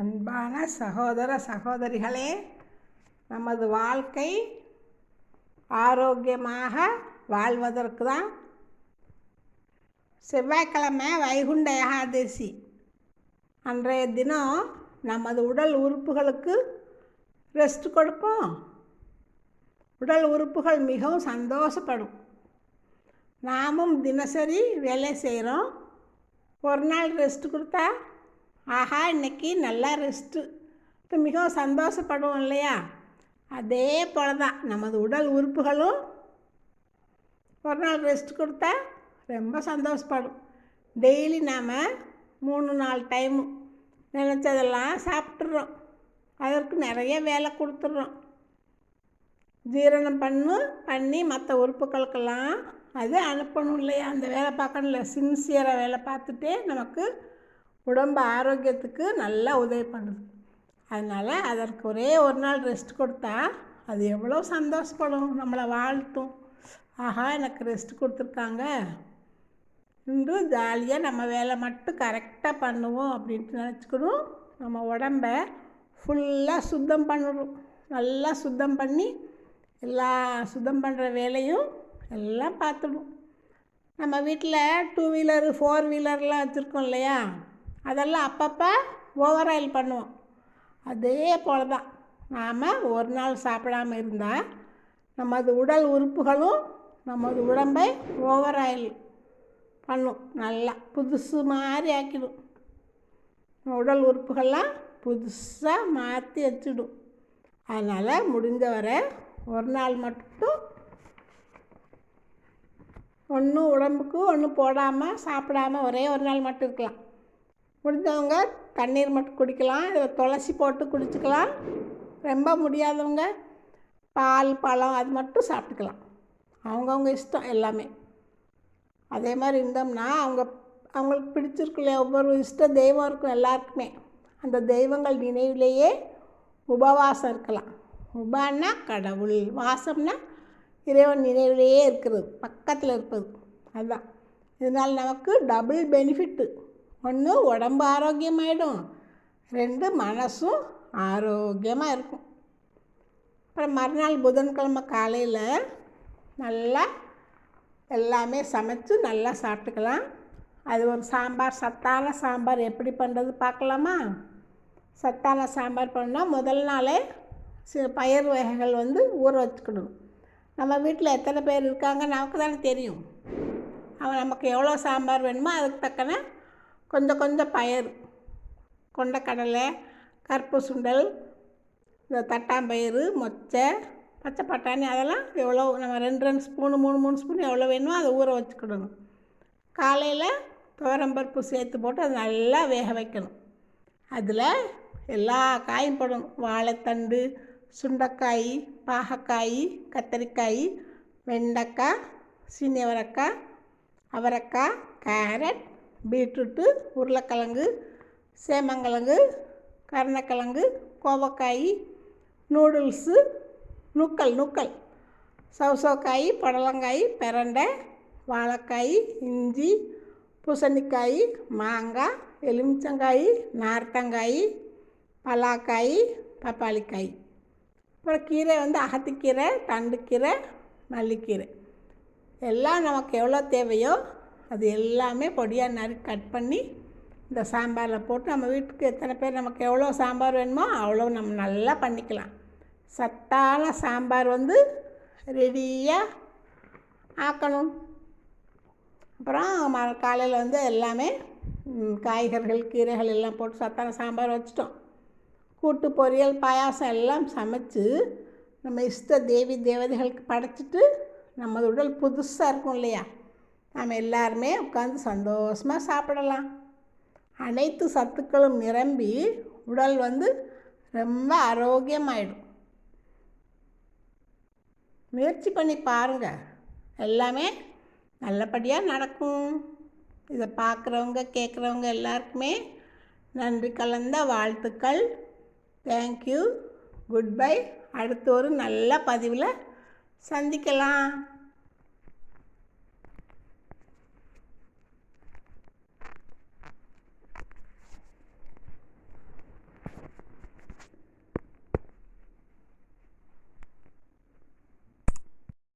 அன்பான சகோதர சகோதரிகளே, நமது வாழ்க்கை ஆரோக்கியமாக வாழ்வதற்கு தான் செவ்வாய்க்கிழமை வைகுண்ட ஏகாதசி அன்றைய தினம் நமது உடல் உறுப்புகளுக்கு ரெஸ்ட் கொடுப்போம். உடல் உறுப்புகள் மிகவும் சந்தோஷப்படும். நாமும் தினசரி வேலை செய்கிறோம். ஒரு நாள் ரெஸ்ட் கொடுத்தா ஆஹா இன்றைக்கி நல்லா ரெஸ்ட்டு இப்போ மிகவும் சந்தோஷப்படுவோம் இல்லையா? அதே போல் தான் நமது உடல் உறுப்புகளும் ஒரு நாள் ரெஸ்ட் கொடுத்தா ரொம்ப சந்தோஷப்படும். டெய்லி நாம் 3-4 டைமு நினச்சதெல்லாம் சாப்பிட்றோம். அதற்கு நிறைய வேலை கொடுத்துட்றோம். ஜீரணம் பண்ணி மற்ற உறுப்புகளுக்கெல்லாம் அது அனுப்பணும் இல்லையா? அந்த வேலை பார்க்கணும்ல, சின்சியராக வேலை பார்த்துட்டே நமக்கு உடம்பு ஆரோக்கியத்துக்கு நல்லா உதவி பண்ணுது. அதனால் அதற்கு ஒரே ஒரு நாள் ரெஸ்ட் கொடுத்தா அது எவ்வளோ சந்தோஷப்படும், நம்மளை வாழ்த்தும். ஆஹா எனக்கு ரெஸ்ட் கொடுத்துருக்காங்க, இன்று ஜாலியாக நம்ம வேலை மட்டும் கரெக்டாக பண்ணுவோம் அப்படின்ட்டு நினச்சிக்கணும். நம்ம உடம்பை ஃபுல்லாக சுத்தம் பண்ணணும். நல்லா சுத்தம் பண்ணி எல்லா சுத்தம் பண்ணுற வேலையும் எல்லாம் பார்த்துடும். நம்ம வீட்டில் 2 வீலரு 4 வீலர்லாம் வச்சுருக்கோம் இல்லையா? அதெல்லாம் அப்பப்போ ஓவர் ஆயில் பண்ணுவோம். அதே போல் தான் நாம் ஒரு நாள் சாப்பிடாமல் இருந்தால் நமது உடல் உறுப்புகளும் நமது உடம்பை ஓவர் ஆயில் பண்ணும். நல்லா புதுசு மாதிரி ஆக்கிடும். உடல் உறுப்புகள்லாம் புதுசாக மாற்றி வச்சிடும். அதனால் முடிஞ்ச வரை ஒரு நாள் மட்டும் ஒன்றும் உடம்புக்கு ஒன்றும் போடாமல் சாப்பிடாமல் ஒரே ஒரு நாள் மட்டும் இருக்கலாம். முடிஞ்சவங்க தண்ணீர் மட்டும் குடிக்கலாம், இதில் துளசி போட்டு குடிச்சிக்கலாம். ரொம்ப முடியாதவங்க பால் பழம் அது மட்டும் சாப்பிட்டுக்கலாம். அவங்கவுங்க இஷ்டம் எல்லாமே. அதே மாதிரி இருந்தோம்னா அவங்களுக்கு பிடிச்சிருக்கு இல்லையா? ஒவ்வொரு இஷ்ட தெய்வம் இருக்கும் எல்லாருக்குமே. அந்த தெய்வங்கள் நினைவிலேயே உபவாசம் இருக்கலாம். உபான்னா கடவுள், வாசம்னா இறைவன் நினைவிலேயே இருக்கிறது, பக்கத்தில் இருப்பது. அதுதான். இதனால் நமக்கு டபுள் பெனிஃபிட்டு. 1 உடம்பு ஆரோக்கியமாயிடும், 2 மனசும் ஆரோக்கியமாக இருக்கும். அப்புறம் மறுநாள் புதன்கிழமை காலையில் நல்லா எல்லாமே சமைச்சு நல்லா சாப்பிட்டுக்கலாம். அது ஒரு சாம்பார், சத்தான சாம்பார் எப்படி பண்ணுறது பார்க்கலாமா? சத்தான சாம்பார் பண்ணால் முதல் நாளே பயிர் வகைகள் ஊற வச்சுக்கணும். நம்ம வீட்டில் எத்தனை பேர் இருக்காங்க நமக்கு தானே தெரியும். நமக்கு எவ்வளோ சாம்பார் வேணுமோ அதுக்கு தக்கன கொஞ்சம் கொஞ்சம் பயிர், கொண்டக்கடலை, கருப்பு சுண்டல், இந்த தட்டாம்பயிறு, மொச்சை, பச்சை பட்டாணி, அதெல்லாம் எவ்வளோ நம்ம 2 ஸ்பூனு 3 ஸ்பூன் எவ்வளோ வேணுமோ அதை ஊற வச்சுக்கிடணும். காலையில் துவரம்பருப்பு சேர்த்து போட்டு அதை நல்லா வேக வைக்கணும். அதில் எல்லா காயும் போடணும். வாழைத்தண்டு, சுண்டைக்காய், பாகக்காய், கத்தரிக்காய், வெண்டைக்காய், சீனியவரக்காய், அவரைக்காய், கேரட், பீட்ரூட்டு, உருளைக்கிழங்கு, சேமங்கிழங்கு, கருணக்கிழங்கு, கோவக்காய், நூடுல்ஸு, நூக்கல், சவுசவுக்காய், புடலங்காய், பிரண்டை, வாழைக்காய், இஞ்சி, பூசணிக்காய், மாங்காய், எலுமிச்சங்காய், நார்த்தங்காய், பலாக்காய், பப்பாளிக்காய். அப்புறம் கீரை அகத்திக்கீரை, தண்டுக்கீரை, மல்லிக்கீரை, எல்லாம் நமக்கு எவ்வளோ தேவையோ அது எல்லாமே பொடியாக கட் பண்ணி இந்த சாம்பாரில் போட்டு நம்ம வீட்டுக்கு எத்தனை பேர் நமக்கு எவ்வளோ சாம்பார் வேணுமோ அவ்வளோ நம்ம நல்லா பண்ணிக்கலாம். சத்தான சாம்பார் ரெடியாக ஆக்கணும். அப்புறம் காலையில் எல்லாமே காய்கறிகள், கீரைகள் எல்லாம் போட்டு சத்தான சாம்பார் வச்சிட்டோம். கூட்டு, பொரியல், பாயாசம் எல்லாம் சமைச்சு நம்ம இஷ்ட தேவதைகளுக்கு படைச்சிட்டு நம்ம உடல் புதுசாக இருக்கும் இல்லையா? நம்ம எல்லாருமே உட்காந்து சந்தோஷமாக சாப்பிடலாம். அனைத்து சத்துக்களும் நிரம்பி உடல் ரொம்ப ஆரோக்கியமாயிடும். முயற்சி பண்ணி பாருங்கள், எல்லாமே நல்லபடியாக நடக்கும். இதை பார்க்குறவங்க கேட்குறவங்க எல்லாருக்குமே நன்றி கலந்த வாழ்த்துக்கள். Thank you, good bye. அடுத்த ஒரு நல்ல பதிவில் சந்திக்கலாம்.